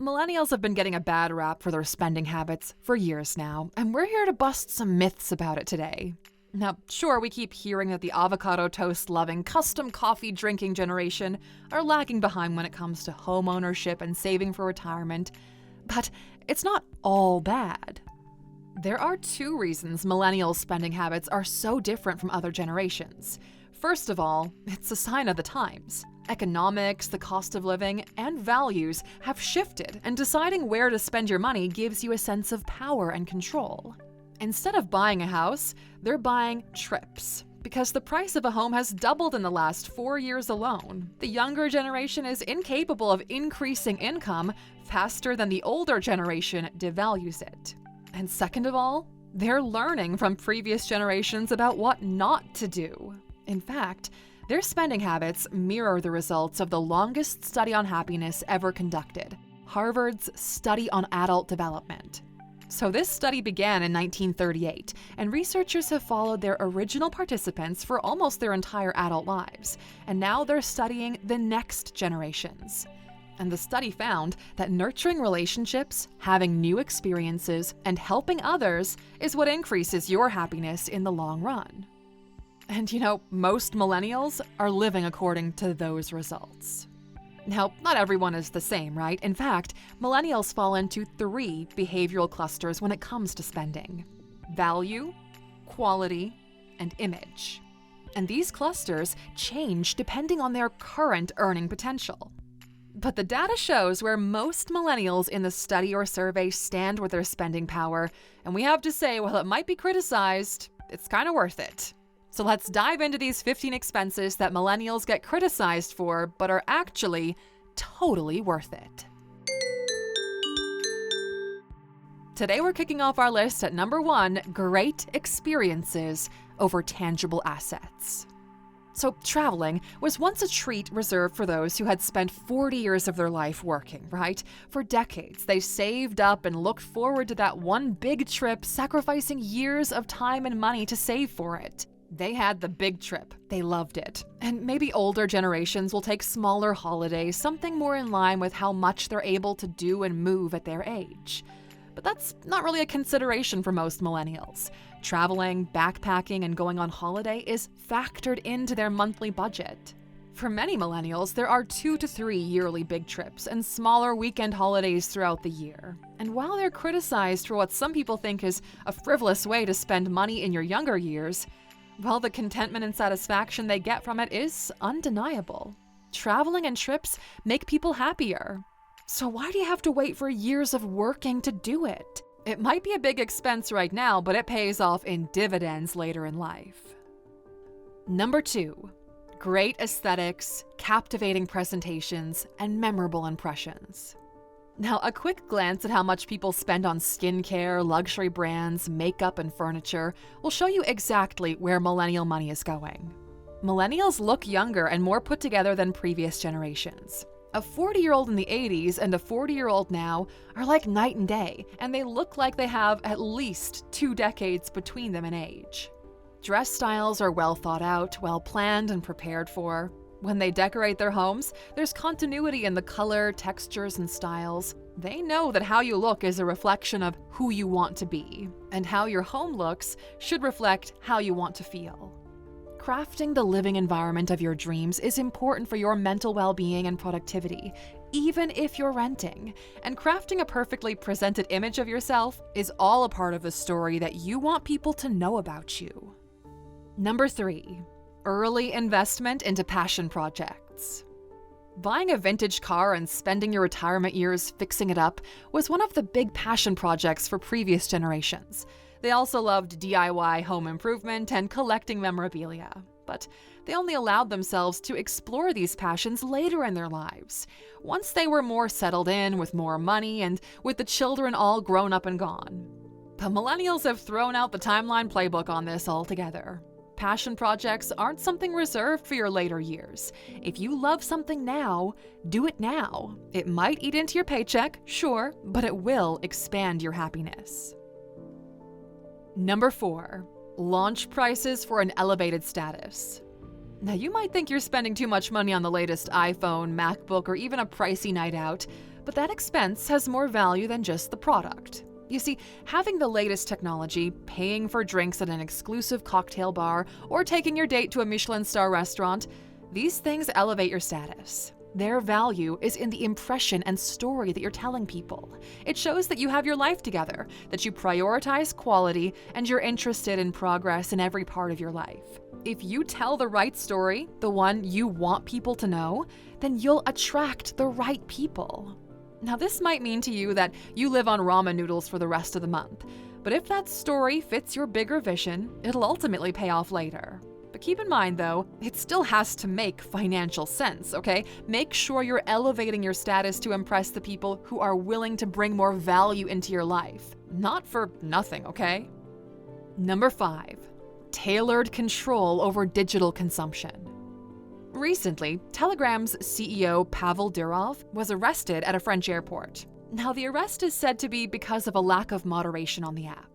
Millennials have been getting a bad rap for their spending habits for years now, and we're here to bust some myths about it today. Now, sure, we keep hearing that the avocado toast-loving, custom coffee-drinking generation are lagging behind when it comes to home ownership and saving for retirement, but it's not all bad. There are two reasons millennials' spending habits are so different from other generations. First of all, it's a sign of the times. Economics, the cost of living, and values have shifted, and deciding where to spend your money gives you a sense of power and control. Instead of buying a house, they're buying trips. Because the price of a home has doubled in the last 4 years alone, the younger generation is incapable of increasing income faster than the older generation devalues it. And second of all, they're learning from previous generations about what not to do. In fact, their spending habits mirror the results of the longest study on happiness ever conducted, Harvard's Study on Adult Development. So this study began in 1938, and researchers have followed their original participants for almost their entire adult lives, and now they're studying the next generations. And the study found that nurturing relationships, having new experiences, and helping others is what increases your happiness in the long run. And most millennials are living according to those results. Now, not everyone is the same, right? In fact, millennials fall into 3 behavioral clusters when it comes to spending: value, quality, and image. And these clusters change depending on their current earning potential. But the data shows where most millennials in the study or survey stand with their spending power, and we have to say, while it might be criticized, it's kind of worth it. So let's dive into these 15 expenses that millennials get criticized for, but are actually totally worth it. Today we're kicking off our list at number 1, great experiences over tangible assets. So traveling was once a treat reserved for those who had spent 40 years of their life working, right? For decades, they saved up and looked forward to that one big trip, sacrificing years of time and money to save for it. They had the big trip. They loved it. And maybe older generations will take smaller holidays, something more in line with how much they're able to do and move at their age. But that's not really a consideration for most millennials. Traveling, backpacking, and going on holiday is factored into their monthly budget. For many millennials, there are 2 to 3 yearly big trips and smaller weekend holidays throughout the year. And while they're criticized for what some people think is a frivolous way to spend money in your younger years, well, the contentment and satisfaction they get from it is undeniable. Traveling and trips make people happier. So why do you have to wait for years of working to do it? It might be a big expense right now, but it pays off in dividends later in life. Number 2, great aesthetics, captivating presentations, and memorable impressions. Now, a quick glance at how much people spend on skincare, luxury brands, makeup, and furniture will show you exactly where millennial money is going. Millennials look younger and more put together than previous generations. A 40-year-old in the 80s and a 40-year-old now are like night and day, and they look like they have at least 2 decades between them in age. Dress styles are well thought out, well planned, and prepared for. When they decorate their homes, there's continuity in the color, textures, and styles. They know that how you look is a reflection of who you want to be, and how your home looks should reflect how you want to feel. Crafting the living environment of your dreams is important for your mental well-being and productivity, even if you're renting. And crafting a perfectly presented image of yourself is all a part of the story that you want people to know about you. Number 3. Early investment into passion projects. Buying a vintage car and spending your retirement years fixing it up was one of the big passion projects for previous generations. They also loved DIY home improvement and collecting memorabilia, but they only allowed themselves to explore these passions later in their lives, once they were more settled in with more money and with the children all grown up and gone. But millennials have thrown out the timeline playbook on this altogether. Passion projects aren't something reserved for your later years. If you love something now, do it now. It might eat into your paycheck, sure, but it will expand your happiness. Number 4, launch prices for an elevated status. Now, you might think you're spending too much money on the latest iPhone, MacBook, or even a pricey night out, But that expense has more value than just the product. You see, having the latest technology, paying for drinks at an exclusive cocktail bar, or taking your date to a Michelin star restaurant, these things elevate your status. Their value is in the impression and story that you're telling people. It shows that you have your life together, that you prioritize quality, and you're interested in progress in every part of your life. If you tell the right story, the one you want people to know, then you'll attract the right people. Now, this might mean to you that you live on ramen noodles for the rest of the month, but if that story fits your bigger vision, it'll ultimately pay off later. But keep in mind, though, it still has to make financial sense, okay? Make sure you're elevating your status to impress the people who are willing to bring more value into your life. Not for nothing, okay? Number 5, tailored control over digital consumption. Recently, Telegram's CEO Pavel Durov was arrested at a French airport. Now, the arrest is said to be because of a lack of moderation on the app.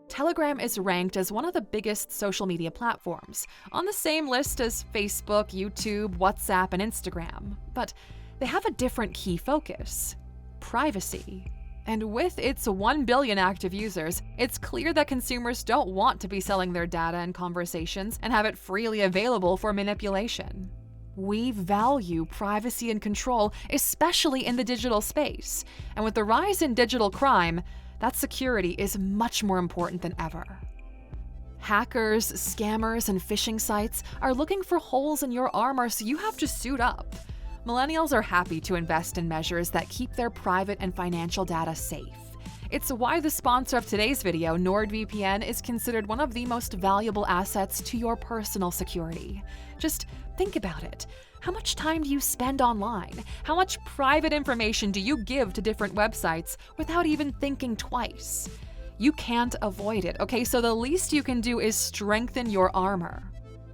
Telegram is ranked as one of the biggest social media platforms, on the same list as Facebook, YouTube, WhatsApp, and Instagram. But they have a different key focus: privacy. And with its 1 billion active users, it's clear that consumers don't want to be selling their data and conversations and have it freely available for manipulation. We value privacy and control, especially in the digital space. And with the rise in digital crime, that security is much more important than ever. Hackers, scammers, and phishing sites are looking for holes in your armor, so you have to suit up. Millennials are happy to invest in measures that keep their private and financial data safe. It's why the sponsor of today's video, NordVPN, is considered one of the most valuable assets to your personal security. Just think about it. How much time do you spend online? How much private information do you give to different websites without even thinking twice? You can't avoid it, okay? So the least you can do is strengthen your armor.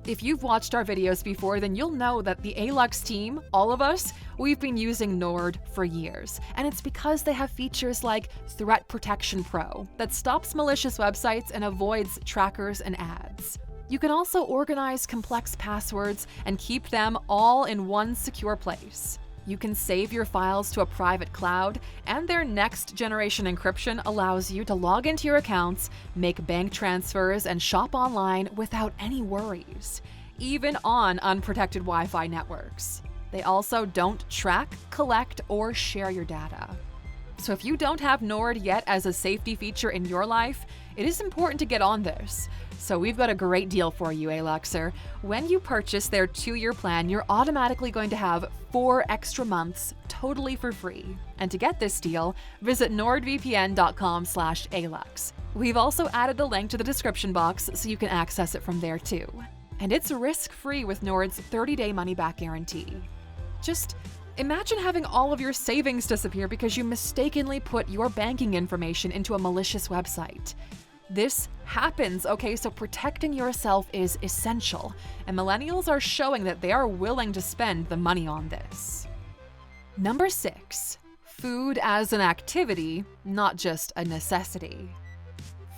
If you've watched our videos before, then you'll know that the Alux team, all of us, we've been using Nord for years. And it's because they have features like Threat Protection Pro that stops malicious websites and avoids trackers and ads. You can also organize complex passwords and keep them all in one secure place. You can save your files to a private cloud, and their next-generation encryption allows you to log into your accounts, make bank transfers, and shop online without any worries, even on unprotected Wi-Fi networks. They also don't track, collect, or share your data. So if you don't have Nord yet as a safety feature in your life, it is important to get on this. So we've got a great deal for you, Aluxer. When you purchase their 2-year plan, you're automatically going to have 4 extra months totally for free. And to get this deal, visit nordvpn.com/alux. We've also added the link to the description box so you can access it from there too. And it's risk-free with Nord's 30-day money-back guarantee. Just imagine having all of your savings disappear because you mistakenly put your banking information into a malicious website. This happens, okay? So protecting yourself is essential, and millennials are showing that they are willing to spend the money on this. Number 6, food as an activity, not just a necessity.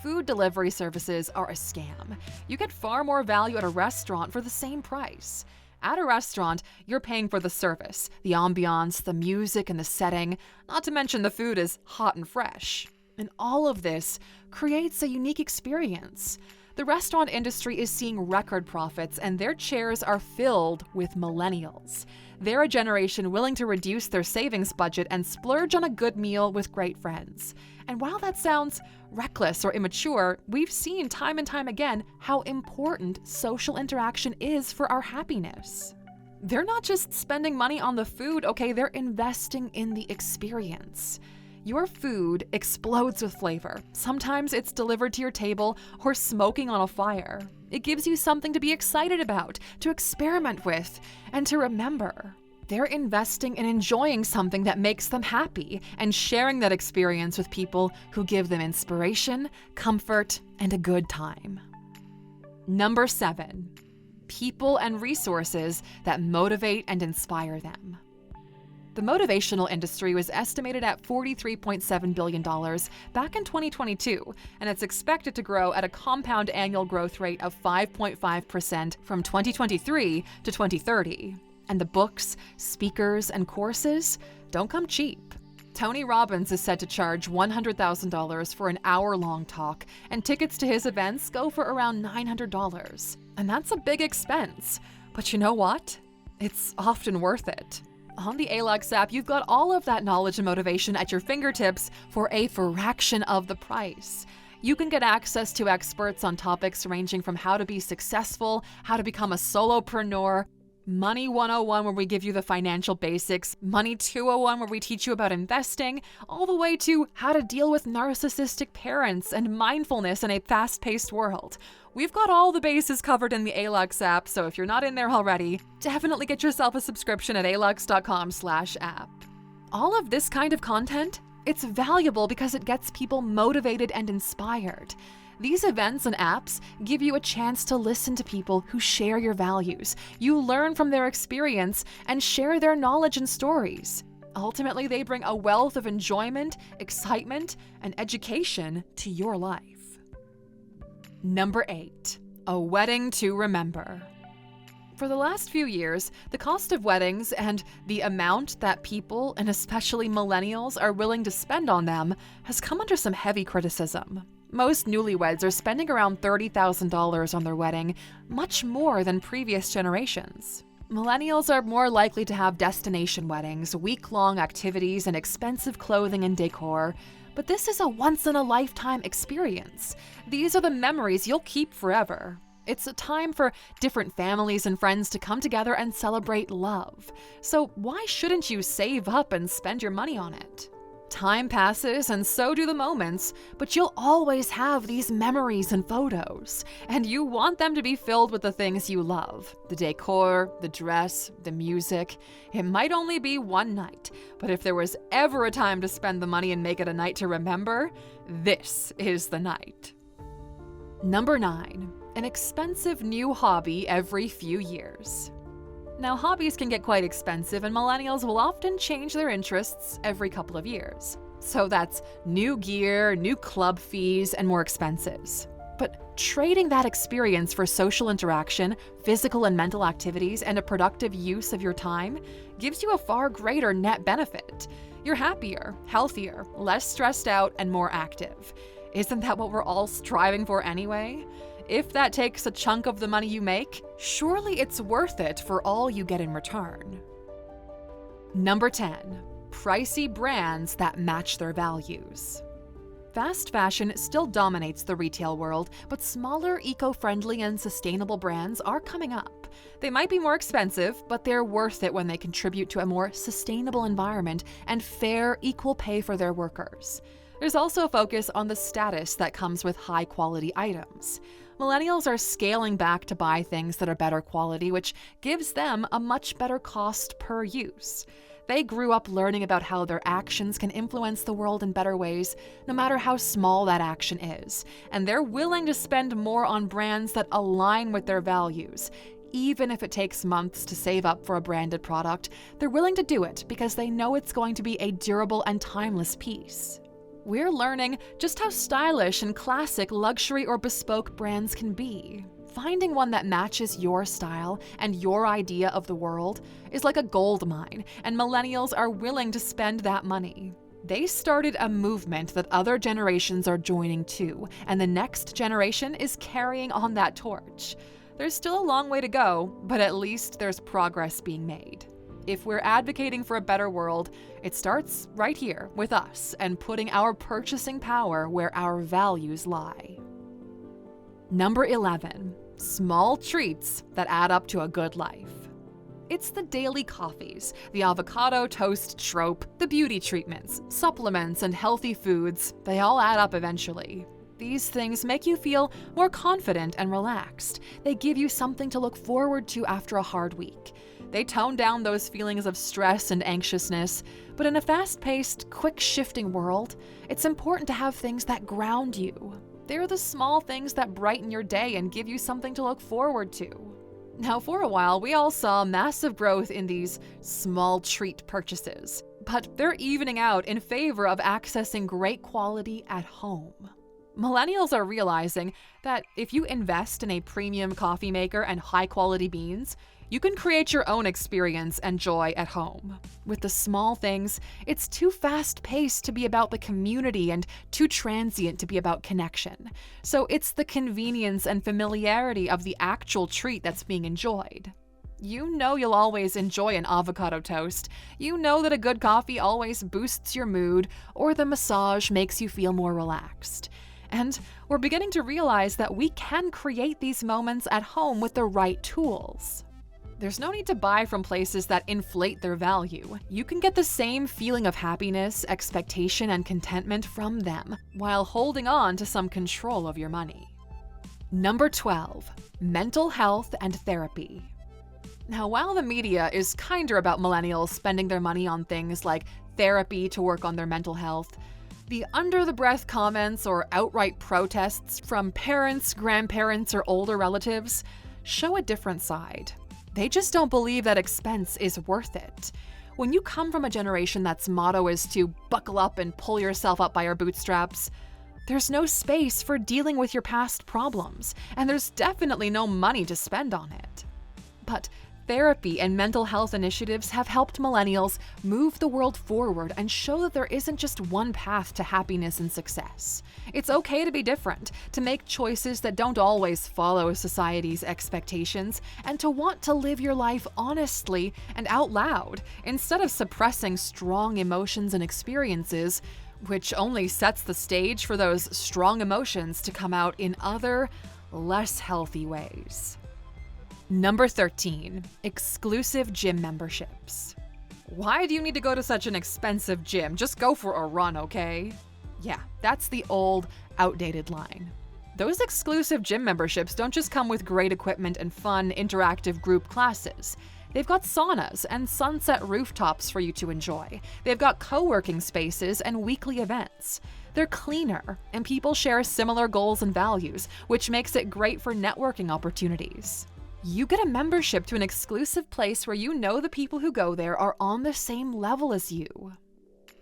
Food delivery services are a scam. You get far more value at a restaurant for the same price. At a restaurant, you're paying for the service, the ambiance, the music, and the setting, not to mention the food is hot and fresh. And all of this creates a unique experience. The restaurant industry is seeing record profits, and their chairs are filled with millennials. They're a generation willing to reduce their savings budget and splurge on a good meal with great friends. And while that sounds reckless or immature, we've seen time and time again how important social interaction is for our happiness. They're not just spending money on the food, okay? They're investing in the experience. Your food explodes with flavor. Sometimes it's delivered to your table or smoking on a fire. It gives you something to be excited about, to experiment with, and to remember. They're investing in enjoying something that makes them happy and sharing that experience with people who give them inspiration, comfort, and a good time. Number 7, people and resources that motivate and inspire them. The motivational industry was estimated at $43.7 billion back in 2022, and it's expected to grow at a compound annual growth rate of 5.5% from 2023 to 2030. And the books, speakers, and courses don't come cheap. Tony Robbins is said to charge $100,000 for an hour-long talk, and tickets to his events go for around $900. And that's a big expense. But you know what? It's often worth it. On the Alux app, you've got all of that knowledge and motivation at your fingertips for a fraction of the price. You can get access to experts on topics ranging from how to be successful, how to become a solopreneur, Money 101 where we give you the financial basics, Money 201 where we teach you about investing, all the way to how to deal with narcissistic parents and mindfulness in a fast-paced world. We've got all the bases covered in the Alux app, so if you're not in there already, definitely get yourself a subscription at Alux.com/app. All of this kind of content, it's valuable because it gets people motivated and inspired. These events and apps give you a chance to listen to people who share your values. You learn from their experience and share their knowledge and stories. Ultimately, they bring a wealth of enjoyment, excitement, and education to your life. Number 8, a wedding to remember. For the last few years, the cost of weddings and the amount that people, and especially millennials, are willing to spend on them has come under some heavy criticism. Most newlyweds are spending around $30,000 on their wedding, much more than previous generations. Millennials are more likely to have destination weddings, week-long activities, and expensive clothing and decor. But this is a once-in-a-lifetime experience. These are the memories you'll keep forever. It's a time for different families and friends to come together and celebrate love. So why shouldn't you save up and spend your money on it? Time passes and so do the moments, but you'll always have these memories and photos, and you want them to be filled with the things you love. The decor, the dress, the music. It might only be one night, but if there was ever a time to spend the money and make it a night to remember, this is the night. Number 9, an expensive new hobby every few years. Now, hobbies can get quite expensive, and millennials will often change their interests every couple of years. So that's new gear, new club fees, and more expenses. But trading that experience for social interaction, physical and mental activities, and a productive use of your time gives you a far greater net benefit. You're happier, healthier, less stressed out, and more active. Isn't that what we're all striving for anyway? If that takes a chunk of the money you make, surely it's worth it for all you get in return. Number 10, pricey brands that match their values. Fast fashion still dominates the retail world, but smaller, eco-friendly, and sustainable brands are coming up. They might be more expensive, but they're worth it when they contribute to a more sustainable environment and fair, equal pay for their workers. There's also a focus on the status that comes with high-quality items. Millennials are scaling back to buy things that are better quality, which gives them a much better cost per use. They grew up learning about how their actions can influence the world in better ways, no matter how small that action is, and they're willing to spend more on brands that align with their values. Even if it takes months to save up for a branded product, they're willing to do it because they know it's going to be a durable and timeless piece. We're learning just how stylish and classic luxury or bespoke brands can be. Finding one that matches your style and your idea of the world is like a gold mine, and millennials are willing to spend that money. They started a movement that other generations are joining too, and the next generation is carrying on that torch. There's still a long way to go, but at least there's progress being made. If we're advocating for a better world, it starts right here with us and putting our purchasing power where our values lie. Number 11, small treats that add up to a good life. It's the daily coffees, the avocado toast trope, the beauty treatments, supplements, and healthy foods. They all add up eventually. These things make you feel more confident and relaxed. They give you something to look forward to after a hard week. They tone down those feelings of stress and anxiousness, but in a fast-paced, quick-shifting world, it's important to have things that ground you. They're the small things that brighten your day and give you something to look forward to. Now, for a while, we all saw massive growth in these small treat purchases, but they're evening out in favor of accessing great quality at home. Millennials are realizing that if you invest in a premium coffee maker and high-quality beans, you can create your own experience and joy at home. With the small things, it's too fast-paced to be about the community and too transient to be about connection. So it's the convenience and familiarity of the actual treat that's being enjoyed. You know you'll always enjoy an avocado toast. You know that a good coffee always boosts your mood, or the massage makes you feel more relaxed. And we're beginning to realize that we can create these moments at home with the right tools. There's no need to buy from places that inflate their value. You can get the same feeling of happiness, expectation, and contentment from them, while holding on to some control of your money. Number 12. Mental health and therapy. Now, while the media is kinder about millennials spending their money on things like therapy to work on their mental health, the under-the-breath comments or outright protests from parents, grandparents, or older relatives show a different side. They just don't believe that expense is worth it. When you come from a generation that's motto is to buckle up and pull yourself up by your bootstraps, there's no space for dealing with your past problems, and there's definitely no money to spend on it. But therapy and mental health initiatives have helped millennials move the world forward and show that there isn't just one path to happiness and success. It's okay to be different, to make choices that don't always follow society's expectations, and to want to live your life honestly and out loud, instead of suppressing strong emotions and experiences, which only sets the stage for those strong emotions to come out in other, less healthy ways. Number 13. Exclusive gym memberships. Why do you need to go to such an expensive gym? Just go for a run, okay? Yeah, that's the old, outdated line. Those exclusive gym memberships don't just come with great equipment and fun, interactive group classes. They've got saunas and sunset rooftops for you to enjoy. They've got co-working spaces and weekly events. They're cleaner, and people share similar goals and values, which makes it great for networking opportunities. You get a membership to an exclusive place where you know the people who go there are on the same level as you.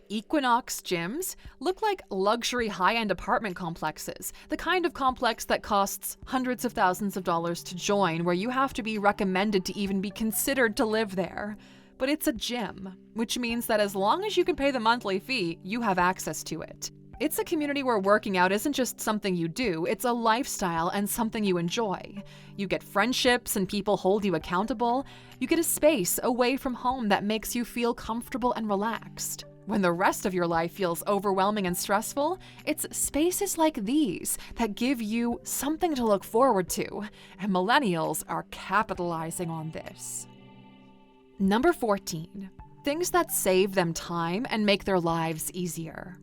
Equinox gyms look like luxury high-end apartment complexes, the kind of complex that costs hundreds of thousands of dollars to join, where you have to be recommended to even be considered to live there. But it's a gym, which means that as long as you can pay the monthly fee, you have access to it. It's a community where working out isn't just something you do, it's a lifestyle and something you enjoy. You get friendships and people hold you accountable. You get a space away from home that makes you feel comfortable and relaxed. When the rest of your life feels overwhelming and stressful, it's spaces like these that give you something to look forward to, and millennials are capitalizing on this. Number 14. Things that save them time and make their lives easier.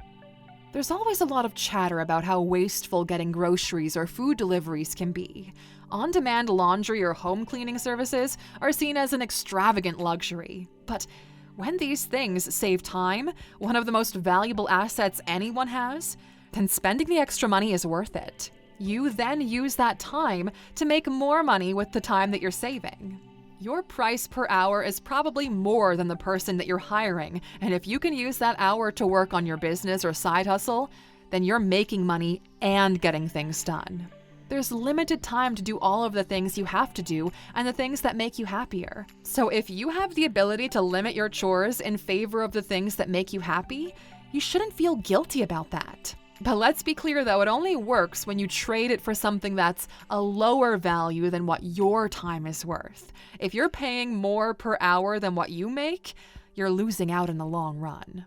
There's always a lot of chatter about how wasteful getting groceries or food deliveries can be. On-demand laundry or home cleaning services are seen as an extravagant luxury. But when these things save time, one of the most valuable assets anyone has, then spending the extra money is worth it. You then use that time to make more money with the time that you're saving. Your price per hour is probably more than the person that you're hiring, and if you can use that hour to work on your business or side hustle, then you're making money and getting things done. There's limited time to do all of the things you have to do and the things that make you happier. So if you have the ability to limit your chores in favor of the things that make you happy, you shouldn't feel guilty about that. But let's be clear though, it only works when you trade it for something that's a lower value than what your time is worth. If you're paying more per hour than what you make, you're losing out in the long run.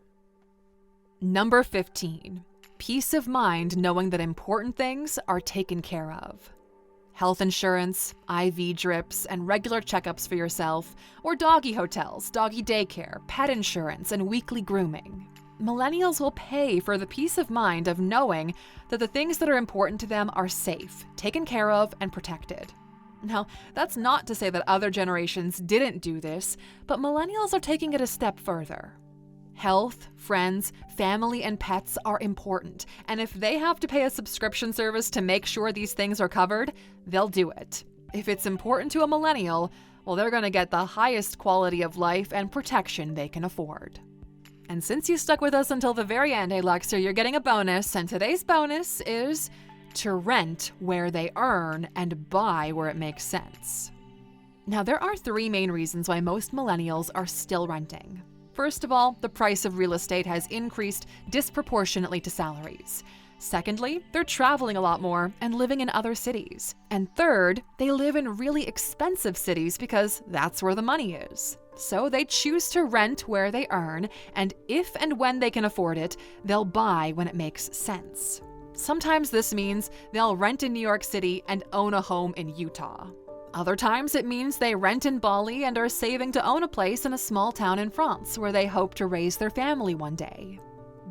Number 15. Peace of mind knowing that important things are taken care of. Health insurance, IV drips, and regular checkups for yourself, or doggy hotels, doggy daycare, pet insurance, and weekly grooming. Millennials will pay for the peace of mind of knowing that the things that are important to them are safe, taken care of, and protected. Now, that's not to say that other generations didn't do this, but millennials are taking it a step further. Health, friends, family, and pets are important, and if they have to pay a subscription service to make sure these things are covered, they'll do it. If it's important to a millennial, well, they're going to get the highest quality of life and protection they can afford. And since you stuck with us until the very end, Aluxer, you're getting a bonus, and today's bonus is to rent where they earn and buy where it makes sense. Now, there are 3 main reasons why most millennials are still renting. First of all, the price of real estate has increased disproportionately to salaries. Secondly, they're traveling a lot more and living in other cities. And third, they live in really expensive cities because that's where the money is. So they choose to rent where they earn, and if and when they can afford it, they'll buy when it makes sense. Sometimes this means they'll rent in New York City and own a home in Utah. Other times it means they rent in Bali and are saving to own a place in a small town in France where they hope to raise their family one day.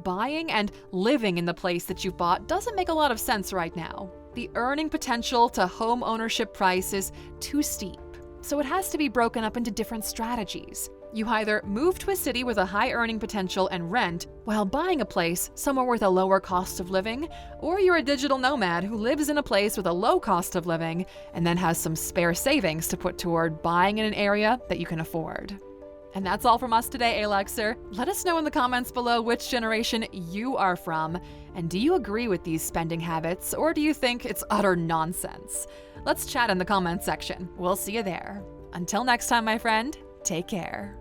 Buying and living in the place that you've bought doesn't make a lot of sense right now. The earning potential to home ownership price is too steep, so it has to be broken up into different strategies. You either move to a city with a high earning potential and rent while buying a place somewhere with a lower cost of living, or you're a digital nomad who lives in a place with a low cost of living and then has some spare savings to put toward buying in an area that you can afford. And that's all from us today, Aluxer. Let us know in the comments below which generation you are from, and do you agree with these spending habits, or do you think it's utter nonsense? Let's chat in the comments section. We'll see you there. Until next time, my friend, take care.